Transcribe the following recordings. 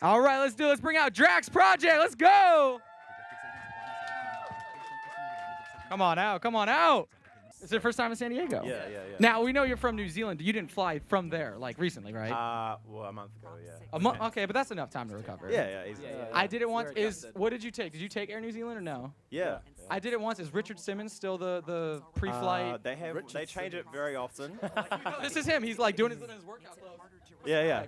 All right, let's do it. Let's bring out Drax Project. Let's go. Come on out. Come on out. It's your first time in San Diego. Yeah. Now, we know you're from New Zealand. You didn't fly from there, like, recently, right? Well, a month ago, yeah. A month? Okay, but that's enough time to recover. Yeah, easy. I did it once. What did you take? Did you take Air New Zealand or no? Yeah. I did it once. Is Richard Simmons still the pre-flight? They change it very often. This is him. He's like doing his workout clothes. Yeah.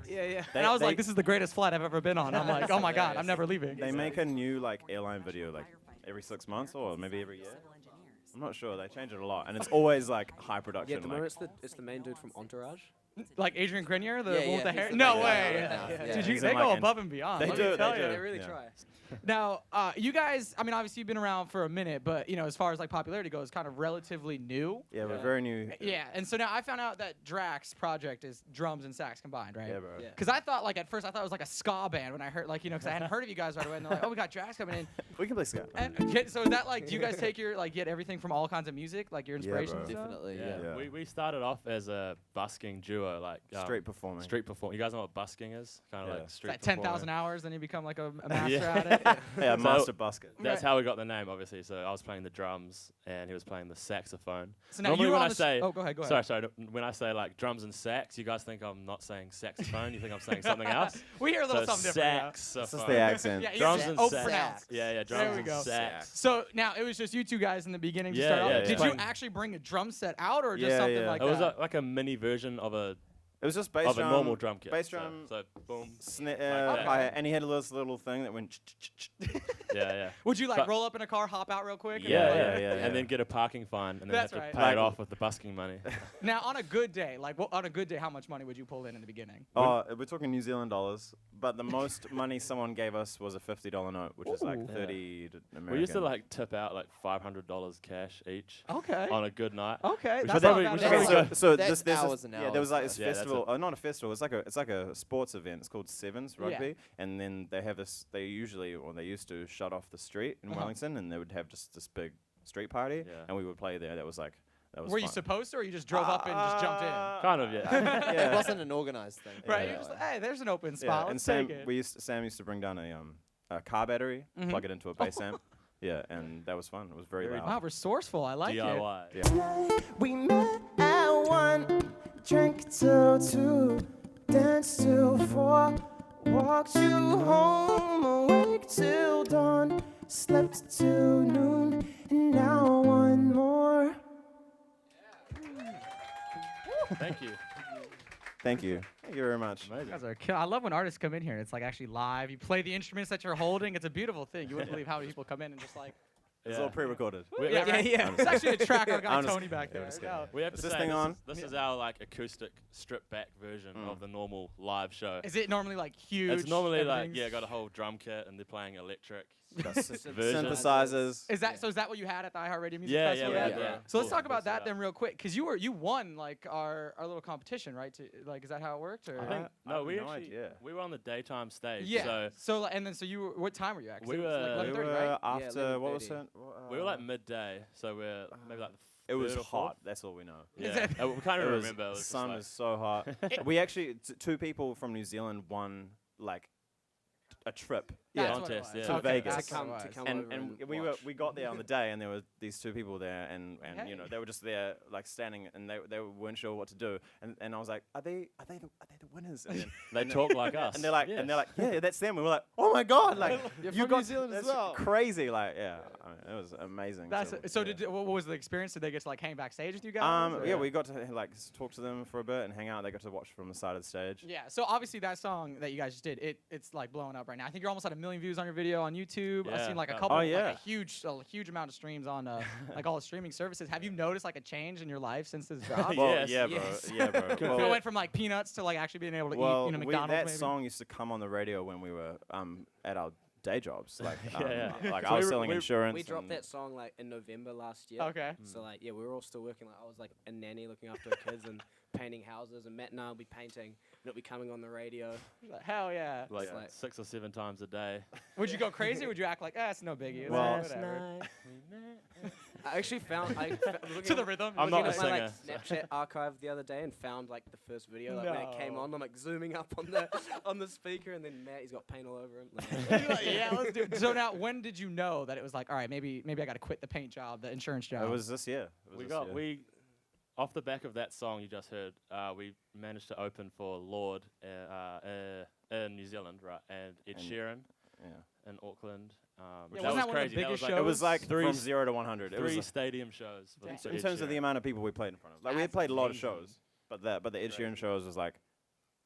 And I was like, this is the greatest flight I've ever been on. I'm like, oh my God, I'm never leaving. They make a new like airline video like every 6 months or maybe every year. I'm not sure. They change it a lot, and it's always like high production. Yeah, at the moment it's the main dude from Entourage. Like Adrian Grenier, the Yeah, one with yeah, the he's hair? the No main way. guy. Yeah. Did He's they in, go like, above and beyond. They let do, me tell they you. do. They really Yeah. try. Now, you guys, I mean, obviously you've been around for a minute, but, you know, as far as, like, popularity goes, kind of relatively new. Yeah, we're very new. Yeah, and so now I found out that Drax Project is drums and sax combined, right? Yeah, bro. Yeah. Because I thought, like, at first I thought it was like a ska band when I heard, like, you know, because I hadn't heard of you guys right away, and they're like, oh, we got Drax coming in. We can play ska. And so is that, like, do you guys take your, like, get everything from all kinds of music, like your inspiration bro. and stuff? Definitely, Yeah. We started off as a busking duo, like Street performing. Street perform. You guys know what busking is? Kind of Yeah. like street. Like 10,000 performing. hours, then you become like a master Yeah. at it. Yeah, So- master busket. That's how we got the name, obviously. So I was playing the drums, and he was playing the saxophone. So now Normally you were when on I the say, oh, go ahead. Sorry. When I say like drums and sax, you guys think I'm not saying saxophone. You think I'm saying something else. We hear a little So something different. saxophone. It's just the accent. Yeah, Drums yeah. and Oh, sax. pronounced. Yeah, There drums we and go. sax. So now it was just you two guys in the beginning to Yeah, start yeah, out. yeah. Did you Playing- actually bring a drum set out or just Yeah, something yeah. like It was that? like a mini version of a It was just bass drum. normal drum kit. Bass So- drum. So, boom. Hi-hat, that. and he had this little thing that went. Yeah. Would you like But- roll up in a car, hop out real quick? and Yeah, then, like- yeah. And then get a parking fine, and then That's have to right. pay Like- it off with the busking money. Now on a good day, like on a good day, how much money would you pull in the beginning? Oh, we're talking New Zealand dollars, but the most money someone gave us was a $50 note, which is like Ooh. 30 American. We used to like tip out like $500 cash each Okay. on a good night. Okay. We That's should not probably- bad we at should all. probably Okay, go- so That's there's hours this, and yeah, there was like hours. this festival, not a festival. It's like a sports event. It's called Sevens Rugby, and then they have this. They usually, or they used to, shut off the street in Wellington, and they would have just this big street party, Yeah. and we would play there. That was Were you fun. supposed to, or you just drove up and just jumped in? Kind of, yeah. It Yeah. wasn't an organized thing. Right. Yeah. You're just like, hey, there's an open Yeah, spot. and Let's Sam, take it. Sam used to bring down a car battery, plug it into a bass amp. Yeah, and that was fun. It was very loud. Wow, resourceful. I like it. DIY. Yeah. We met at 1, drank till 2, danced till 4, walked you home, awake till dawn, slept till noon, and now one more. Thank you. Thank you. Thank you very much. You guys are I love when artists come in here. It's like actually live. You play the instruments that you're holding. It's a beautiful thing. You wouldn't believe how many people come in and just like. It's all pre-recorded. Yeah, right? It's actually a track. I got I'm just Tony back kidding. there. I'm just No. We have Is to this say thing on? This is our like acoustic stripped back version of the normal live show. Is it normally like huge? It's normally like everything's- got a whole drum kit and they're playing electric. Synthesizers. Is that so? Is that what you had at the iHeartRadio Music Yeah, Festival? yeah. So let's Cool. talk about Cool that then setup. real quick, because you won like our little competition, right? Like, is that how it worked? Or? I think I no, have we no actually idea. we were on the daytime stage. Yeah. So And then so you were. What time were you actually? We It was were- like We 11:30, were right? after what was 11:30. it? we were like midday. So we're maybe like the It was third or hot. fourth. That's all we know. Yeah. We can't It even was- remember. It was the just sun like- was so hot. We actually two people from New Zealand won like a trip. That's Yeah. what it Contest, was. yeah. To Vegas. that's To what come- it to was. come And over we got there on the day, and there were these two people there, and Hey. you know they were just there like standing, and they weren't sure what to do, and I was like, are they the winners? And then They talk like us. and they're like, Yes. yeah, that's them. And we're like, oh my god, like You're you from got New Zealand as that's well. crazy, like yeah, I mean, it was amazing. That's so. yeah. What was the experience? Did they get to like hang backstage with you guys? or- Yeah, we got to like talk to them for a bit and hang out. They got to watch from the side of the stage. Yeah, so obviously that song that you guys just did, it's like blowing up right now. I think you're almost at 1 million views on your video on YouTube. I've Yeah, seen like a yeah. couple, Oh, like yeah. a huge amount of streams on like all the streaming services. Have you noticed like a change in your life since this dropped? Well, Yes, yeah, bro. yes. Yeah, bro. So it went from like peanuts to like actually being able to well, eat, McDonald's that maybe. song used to come on the radio when we were at our day jobs. Like, Yeah. like So I was we- selling we- insurance. We dropped and- that song like in November last year. Okay. So like yeah, we were all still working. Like I was like a nanny looking after the kids and painting houses, and Matt and I will be painting, and it'll be coming on the radio. Hell yeah. like It's like- 6 or 7 times a day. Would you go crazy or would you act like, it's no biggie? It's Well- whatever. I actually found To the rhythm. I'm looking not at a my like singer. Snapchat archive the other day and found like the first video like when it came No. on. I'm like zooming up on the speaker, and then Matt, he's got paint all over him. Like, Yeah, let's do it. So now, when did you know that it was like, all right, maybe I got to quit the paint job, the insurance job? It was this year. Off the back of that song you just heard, we managed to open for Lord in New Zealand, right? And Ed And- Sheeran Yeah. in Auckland. Yeah, That wasn't was that one of the crazy. That biggest was like shows? It was like Three from s- 0 to 100. It was 3 stadium shows. For Dang. for in Ed terms of the Sheeran. amount of people we played in front of. Like we That's played a lot of amazing. shows, but the Ed Sheeran shows was like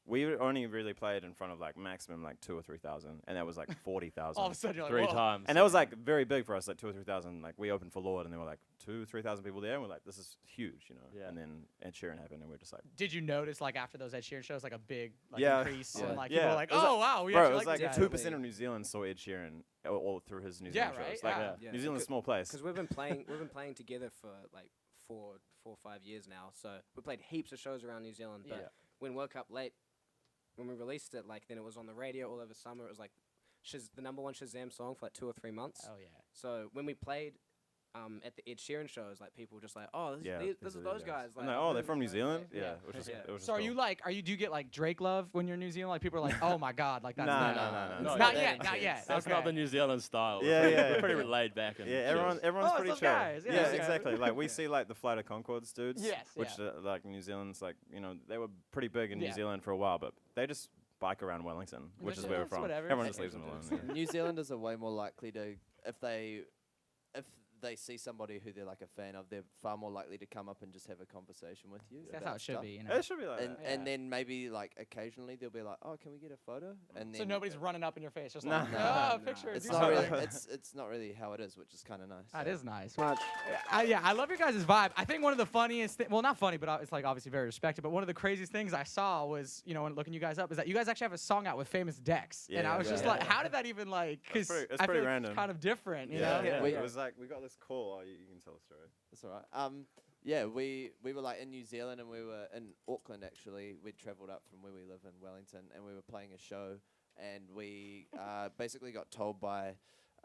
we only really played in front of like maximum like 2,000 or 3,000, and that was like 40,000. All of a sudden, you're like, 3 whoa. times. And that was like very big for us, like 2,000 or 3,000. Like we opened for Lord, and there were like 2,000-3,000 people there, and we're like, this is huge, you know. Yeah. And then Ed Sheeran happened, and we're just like, Did you notice like after those Ed Sheeran shows, like a big Yeah. increase, Yeah. and like Yeah. people were like, It was like- oh wow, we bro, it actually was like this guy. 2% of New Zealand saw Ed Sheeran all through his New Yeah, Zealand right, shows. Like yeah. Yeah. New Zealand's a small place. because we've been playing together for like four or 5 years now. So we played heaps of shows around New Zealand. But Yeah. when Woke Up Late, when we released it, like then it was on the radio all over summer. It was like the number one Shazam song for like 2 or 3 months. Oh yeah. So when we played at the Ed Sheeran shows, like people were just like, oh, Yeah, this is those guys. And Like, oh, they're really from New guys." Zealand. Yeah. Yeah, it was just, Yeah. it was just So are cool. you like, do you get like Drake love when you're in New Zealand? Like people are like, oh my god, like that's Nah, them. nah, nah, nah, It's nah. not That yet, makes not sense. yet. That's okay. not the New Zealand style. Yeah, We're yeah, pretty yeah. laid back and Yeah, chill. everyone's Oh, pretty some chill. guys, yeah, Yeah, okay. exactly. Like we see like the Flight of Conchords dudes. Yes, Which yeah. like New Zealand's like, you know, they were pretty big in Yeah. New Zealand for a while, but they just bike around Wellington, which is Yeah, where we're it's from. whatever. Everyone Yeah, just leaves them alone. yeah. Yeah. New Zealanders are way more likely to, if they see somebody who they're like a fan of, they're far more likely to come up and just have a conversation with you. That's about how it should stuff. be, you know. It should be like And that. Yeah. and then maybe like occasionally they'll be like, oh, can we get a photo? And then So nobody's running up in your face, just Nah. like, Nah. oh, picture. It's do not something." really. It's not really how it is, which is kind of nice. That is nice. Much. Yeah, I love your guys' vibe. I think one of the funniest, well, not funny, but it's like obviously very respected. But one of the craziest things I saw was, you know, when looking you guys up, is that you guys actually have a song out with Famous Dex, and I Yeah, was just yeah. like, how did that even like? Because it's I pretty feel like random. it's kind of different, you Yeah, know. yeah. We- It was like we got this call. Oh, you can tell the story. That's all right. Yeah, we were like in New Zealand and we were in Auckland actually. We'd travelled up from where we live in Wellington and we were playing a show and we basically got told by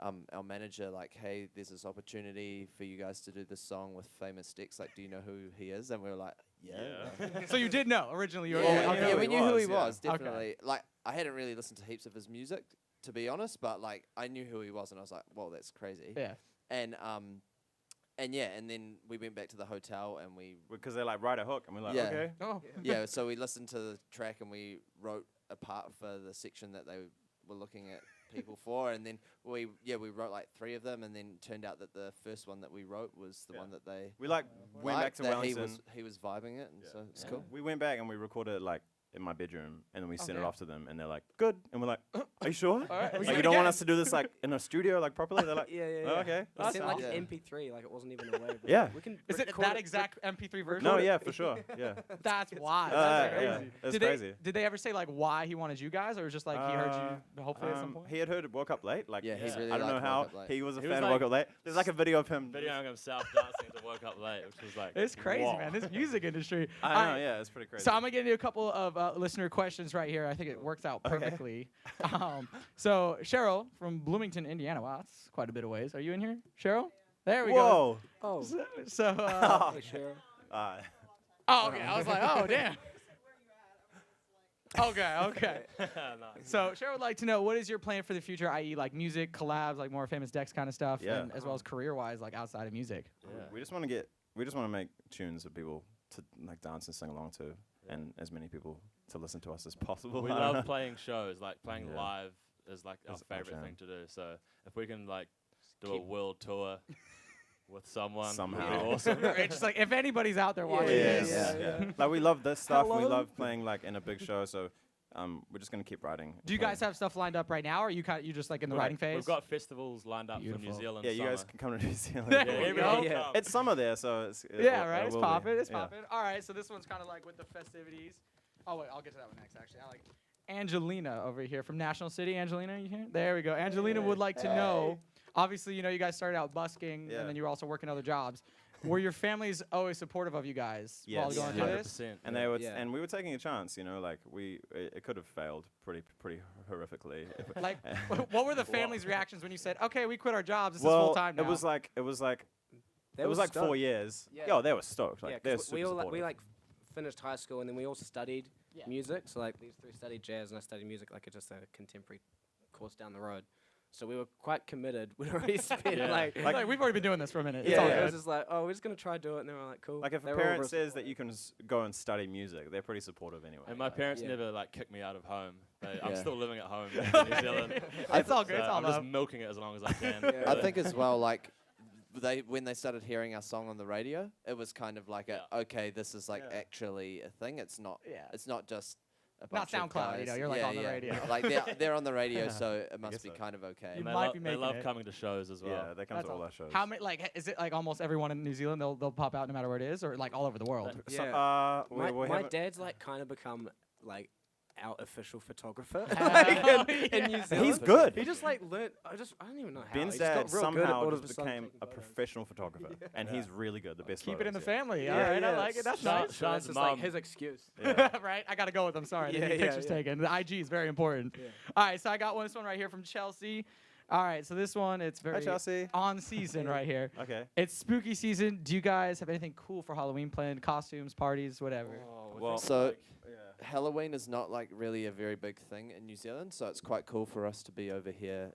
our manager like, hey, there's this opportunity for you guys to do this song with Famous Dex. Like, do you know who he is? And we were like, yeah. So you did know originally. You were Yeah, okay. yeah, we knew who he yeah. was, Okay. definitely. Like, I hadn't really listened to heaps of his music, to be honest, but like, I knew who he was and I was like, whoa, that's crazy. Yeah. And yeah, and then we went back to the hotel and we Because they like write a hook, and we're like, Yeah. okay. Oh. yeah, so we listened to the track and we wrote a part for the section that they were looking at people for, and then we wrote like 3 of them, and then turned out that the first one that we wrote was the Yeah. one that they We like went back liked, to that Wellington. he was vibing it, and Yeah. so it's Yeah. cool. We went back and we recorded it like in my bedroom, and then we sent it Okay. off to them, and they're like, good, and we're like, are you sure? All right, we Like can you do it don't want again. us to do this like in a studio like properly? They're like, Yeah, yeah, oh, yeah. okay. It that's sent fine." like Yeah. MP3, like it wasn't even a wave. Yeah. We can Is it record that exact MP3 version? No, yeah, for sure. Yeah. That's wild. Uh, That's yeah, crazy. it's did crazy. Did they ever say like why he wanted you guys, or was just like he heard you hopefully at some point? He had heard Woke Up Late. Like, Yeah, he Yeah. really I don't know liked how Woke Up Late. he was a He fan was of Woke like- Up Late. There's like a video of him. Videoing himself dancing to Woke Up Late, which was like, It's crazy, whoa. man. This music industry. I know, yeah, it's pretty crazy. So I'm gonna get into a couple of listener questions right here. I think it works out perfectly. So Cheryl from Bloomington, Indiana. Wow, that's quite a bit of ways. Are you in here, Cheryl? There we go. Whoa. Oh, So. hey, Cheryl. Oh, okay. I was like, oh, damn. Okay, okay. Nice. So Cheryl would like to know, what is your plan for the future, i.e. like music, collabs, like more Famous Dex kind of stuff, Yeah. and as well as career-wise, like outside of music. Yeah. We just want to make tunes for people to like dance and sing along to, and as many people to listen to us as possible. We I don't love know. playing shows. Like playing Yeah. live is like our That's our favorite jam. thing to do. So if we can like do a Keep- world tour with someone, it'd be Somehow. awesome. It's just like, if anybody's out there watching Yeah, this. yeah. Like we love this stuff. We Hello? love playing like in a big show. So we're just gonna keep writing. Do you guys have stuff lined up right now, or are you you just like in the Like, writing phase? We've got festivals lined up for Beautiful. New Zealand. Yeah, you guys summer. can come to New Zealand. There Yeah, we everyone go. come. It's summer there, so it's Yeah, right. It's will be. popping. It's Yeah. popping. All right. So this one's kind of like with the festivities. Oh wait, I'll get to that one next. Actually, I like Angelina over here from National City. Angelina, you here? There we go. Angelina would like to know. Obviously, you know, you guys started out busking, Yeah. and then you were also working other jobs. Were your families always supportive of you guys while Yes. going Yeah. through this? 100%. And they would, Yeah. and we were taking a chance, you know, like it could have failed pretty horrifically. Like, what were the family's reactions when you said, "Okay, we quit our jobs. This is well, full time now"? it was like They it was were like 4 stoked. years. Yeah. Yo, they were stoked. Like Yeah, they're 'cause super we all supportive. we like finished high school and then we all studied Yeah. music. So like these three studied jazz and I studied music like just a contemporary course down the road. So we were quite committed. We'd already spent Yeah. Like, we've already been doing this for a minute. It's yeah, all it good. was just like, oh, we're just gonna try to do it, and they were like, cool. Like if They a were all parent real says that supportive. you can go and study music, they're pretty supportive anyway. And my parents Yeah. never like kicked me out of home. I'm Yeah. still living at home in New Zealand. It's all good. So It's all I'm just love. milking it as long as I can. Yeah. I think as well, like when they started hearing our song on the radio, it was kind of like okay, this is like Yeah. actually a thing. It's not. Yeah. It's not just. A Not bunch of SoundCloud, you know, guys. you're, like, Yeah, on the yeah. radio. Like they're on the radio, so it must guess be so. kind of okay. You And they, might be they making love it. coming to shows as well. Yeah, they come That's to all all. our shows. How many? Like, is it like almost everyone in New Zealand? They'll pop out no matter where it is, or like all over the world. So, Yeah. we My haven't- dad's like kind of become like our official photographer Oh, like, in New yeah. Zealand. He's good. He just like learned. I don't even know how. Ben's he just dad got real good at somehow all just of a sudden became taking a photos. professional photographer, and he's really good. The best. Keep it in the photos, family. Yeah, all right, I yeah. like it. That's Sean- nice. So that's Sean's just like mum. his excuse. Yeah. Right, I gotta go with them. Sorry, Yeah, they need yeah, pictures yeah. taken. The IG is very important. Yeah. All right, so I got this one right here from Chelsea. All right, so this one it's Hi, very Chelsea. on season right here. Okay. It's spooky season. Do you guys have anything cool for Halloween planned? Costumes, parties, whatever. Well, So yeah. Halloween is not like really a very big thing in New Zealand, so it's quite cool for us to be over here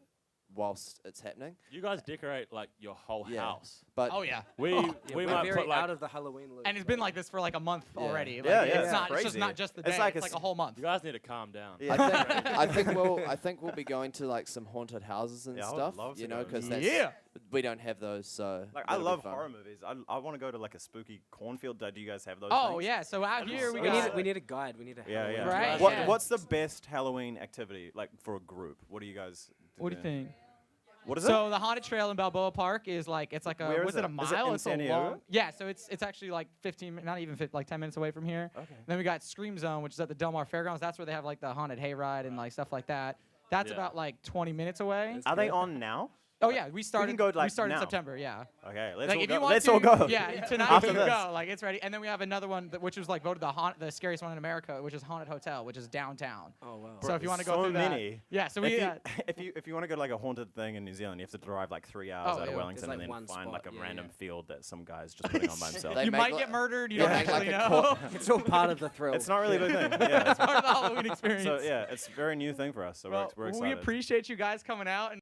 whilst it's happening. You guys decorate like your whole Yeah. house. But Oh yeah, We Yeah, we we're might very put like out of the Halloween loop. and it's been like this for like a month Yeah. already. Yeah, Like, yeah, it's it's not. It's just crazy. not just the It's day. like It's a like a whole month. you guys need to calm down. Yeah. I think we'll be going to like some haunted houses and Yeah, I would stuff, love to you know, go. because Yeah. we don't have those, so Like I that'll be love fun. horror movies. I want to go to like a spooky cornfield. Do you guys have those? Oh things? yeah, so out That'd be here we so we got. need we need a guide. We need a Yeah, Halloween yeah. Right, guide. yeah. What's the best Halloween activity like for a group? What do you guys? What do you think? What is So the haunted trail in Balboa Park is like it's like a Where was is it a it? Is it mile? in It's San a Diego? long. Yeah, so it's actually like 15, not even 15, like 10 minutes away from here. Okay. Then we got Scream Zone, which is at the Del Mar Fairgrounds. That's where they have like the haunted hayride and like stuff like that. That's Yeah. about like 20 minutes away. Are they on now? Oh yeah, we started. go, like, we started now. in September. Yeah. Okay, let's Like all if go. you want Let's to, all go. yeah, tonight After you can this. go. Like it's ready. And then we have another one which was like voted the scariest one in America, which is Haunted Hotel, which is downtown. Oh wow. So if you want to go so through many. that, yeah. So we If you want to go to like a haunted thing in New Zealand, you have to drive like 3 hours Oh, out of yeah. Wellington There's, and like, then one find like spot, a yeah, random yeah. field that some guy's just putting on by himself. They you make might li- get murdered. You they don't make like actually a know. It's all part of the thrill. It's not really a big thing. Yeah. It's part of the Halloween experience. So yeah, it's a very new thing for us. So Well, we're we excited. appreciate you guys coming out and